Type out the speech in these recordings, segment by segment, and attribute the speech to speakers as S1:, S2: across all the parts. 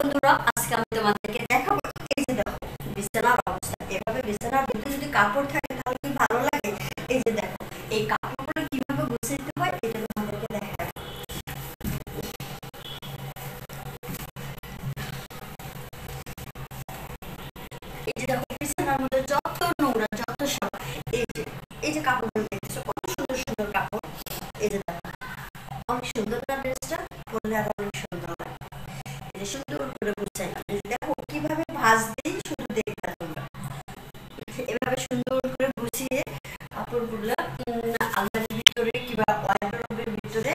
S1: বন্ধুরা, আজকে আমি তোমাদেরকে দেখাবো। এই যে দেখো বিছানার অবস্থা। এভাবে বিছানার ভিতরে যদি কাপড় থাকে তাহলে কি ভালো লাগে? এই যে দেখো, এই কাপড়গুলো কিভাবে গুছাইতে হয় এটা তোমাদেরকে দেখাবো। এই যে দেখো, বিছানার মধ্যে যত নোংরা, যত সব, এই যে কাপড়গুলো দেখতেছো, কত সুন্দর সুন্দর কাপড়। এই যে দেখো, অনেক সুন্দর না ড্রেসটা? পরলে আরো অনেক সুন্দর লাগে। এই যে সুন্দর করে গুছাইলাম। এই যে দেখো কিভাবে ভাঁজ দিই, শুধু দেখবা তোমরা। এভাবে সুন্দর করে গুছিয়ে কাপড়গুলো আলমারির ভিতরে কিংবা ওয়ার্ডরোবের ভিতরে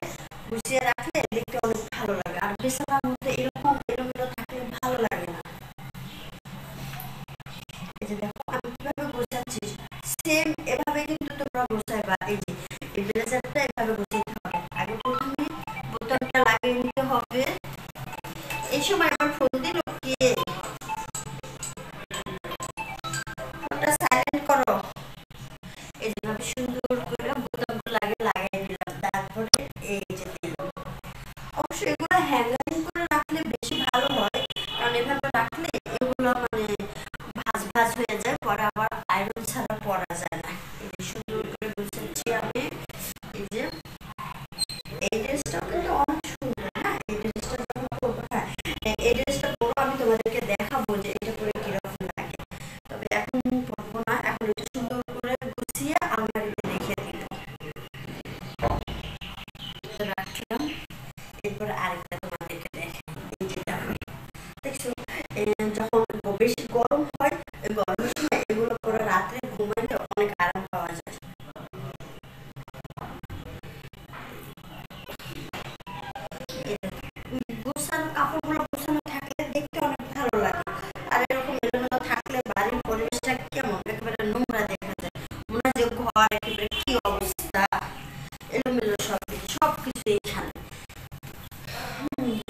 S1: গুছিয়ে রাখলে দেখতে অনেক ভালো লাগে। আর বিছানার মধ্যে এরকম এলোমেলো থাকলে ভালো লাগে না। এই যে দেখো আমি কিভাবে গোছাচ্ছি, সেম এভাবে কিন্তু তোমরা গোছাইবা। এই যে এই ব্লেজারটা এভাবে গোছাইতে হবে। আগে প্রথমে বোতামটা লাগিয়ে নিতে হবে। এই সময় আমার ফোন দিল কে? ফোনটা সাইলেন্ট করো। এই যেভাবে সুন্দর করে বোতামগুলো লাগাই দিলাম, তারপরে এই যে দিলাম। অবশ্যই এগুলো হ্যাঙ্গারিং করে রাখলে বেশি ভালো হয়, কারণ এভাবে রাখলে এগুলো মানে ভাঁজ ভাঁজ হয়ে যায়, পরে আবার আয়রন ছাড়া পরা যায় না। এই যে সুন্দর করে গুছাচ্ছি আমি। এই যে এই ড্রেসটাও কিন্তু অনেক সুন্দর। হ্যাঁ, এই ড্রেসটা যখন পরবো, হ্যাঁ এই ড্রেসটা পরবো, আমি তোমাদেরকে দেখাবো যে এটা পরে কিরকম লাগে। তবে এখন পরবো না, এখন একটু সুন্দর করে গুছিয়ে আলমারিতে রেখে দিব, রাখলাম। এরপর আরেকটা তোমাদেরকে দেখাই। এই যে দেখো, দেখছো যখন বেশি গরম হয়, ওই গরমের সময় এগুলো পরে রাত্রে ঘুমাইলে অনেক আরাম পাওয়া যায়। গোছানো কাপড়গুলো গোছানো থাকলে দেখতে অনেক ভালো লাগে। আর এরকম এলোমেলো থাকলে বাড়ির পরিবেশটা কেমন একেবারে নোংরা দেখা যায়। মনে হয় যে ঘর একেবারে কি অবস্থা, এলোমেলো সবকিছু সবকিছু এখানে।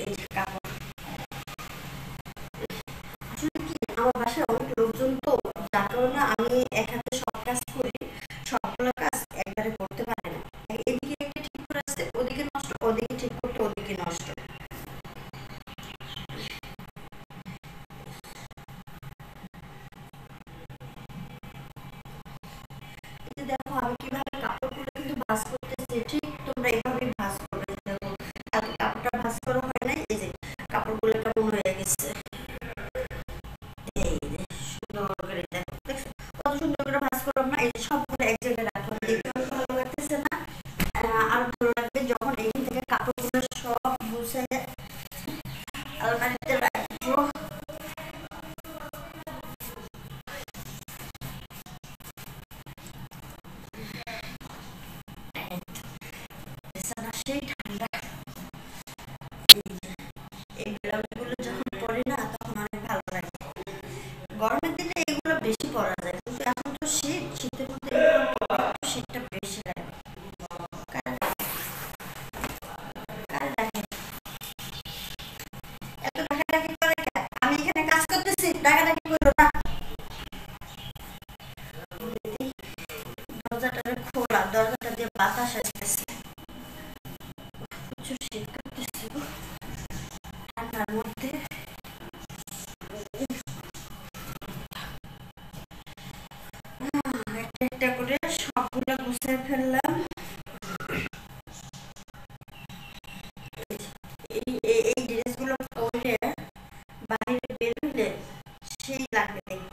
S1: এই যে কাপড়, আসলে কি আমার বাসায় অনেক লোকজন, তো যার কারণে আমি এক হাতে সব কাজ করি, সবগুলো কাজ একবারে করতে পারি না। এদিকে একটা ঠিক করে আছে, ওদিকে নষ্ট, ওদিকে ঠিক করতে ওদিকে নষ্ট। এই যে দেখো আমি কিভাবে কাপড়গুলো কিন্তু ভাঁজ করতেছি, ঠিক তোমরা এইভাবেই ভাঁজ করবে। দেখো এত কাপড়টা ভাঁজ করা হয় নাই, এই যে কাপড়গুলো কেমন হয়ে গেছে। এই যে সুন্দর করে দেখো, দেখছো কত সুন্দর করে ভাঁজ করলাম না? এই যে সবগুলো এক জায়গায় রাখলাম, দেখতে অনেক ভালো লাগতেছে না? আর ভালো লাগবে যখন এখান থেকে কাপড়গুলো সব গুছিয়ে আলমারিতে রাখবো। বিছানা সেই ঠান্ডা। এই যে এই ব্লাউজগুলো যখন পরি না তখন অনেক ভালো লাগে। গরমের দিনে এগুলো বেশি পরা যায়, কিন্তু এখন তো শীত, শীতের মধ্যে এগুলো পরলে একটু শীতটা বেশি লাগে। কার কার লাগে? এত ডাকাডাকি করে কেন? আমি এখানে কাজ করতেছি, ডাকাডাকি করো না। দরজাটা খোলা, দরজাটা দিয়ে বাতাস আসতেছে, প্রচুর শীত করতেছে গো ঠান্ডার মধ্যে। একটা একটা করে সবগুলো গুছিয়ে ফেললাম। এই এই ড্রেসগুলো পরে বাইরে বের হলে সেই লাগবে দেখতে।